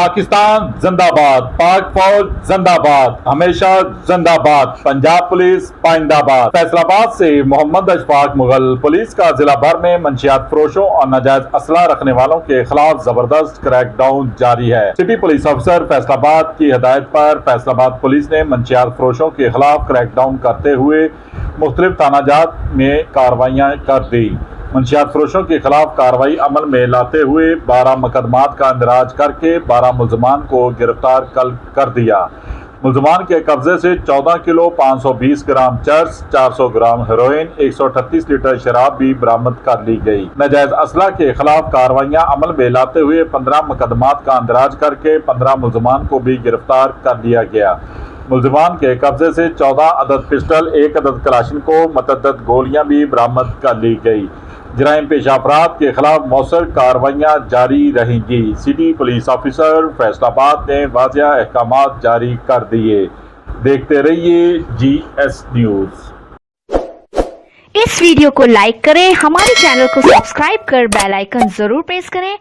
पाकिस्तान जिंदाबाद, पाक फौज जिंदाबाद, हमेशा जिंदाबाद, पंजाब पुलिस पाइंदाबाद। फैसलाबाद से मोहम्मद अशफाक मुगल। पुलिस का जिला भर में मंशियात फरोशों और नाजायज असला रखने वालों के खिलाफ जबरदस्त क्रैकडाउन जारी है। सिटी पुलिस अफसर फैसलाबाद की हिदायत पर फैसलाबाद पुलिस ने मंशियात फरोशों के खिलाफ क्रैकडाउन करते हुए मुख्तलिफ थानाजात में कार्रवाइयां कर दी। मंशियात फरोशों के खिलाफ कार्रवाई अमल में लाते हुए 12 मुकदमात का इंदराज करके 12 मुलजमान को गिरफ्तार कर दिया। मुलजमान के कब्जे से 14 किलो 520 ग्राम चर्स, 400 ग्राम हेरोइन, 138 लीटर शराब भी बरामद कर ली गई। नाजायज असला के खिलाफ कार्रवाइयां अमल में लाते हुए 15 मुकदमात का इंदराज करके 15 मुलजमान को भी गिरफ्तार कर लिया गया। मुलजमान के कब्जे से 14 अदद पिस्टल, 1 अदद कलाशनकोव, मतअद्दद गोलियां भी बरामद कर ली गई। जराइम पेशा अपराध के खिलाफ मौसर कार्रवाइयां जारी रहेंगी। सिटी पुलिस ऑफिसर फैसलाबाद ने वाज़िया अहकामात जारी कर दिए। देखते रहिए GS न्यूज़। इस वीडियो को लाइक करें, हमारे चैनल को सब्सक्राइब कर बेल आइकन जरूर प्रेस करें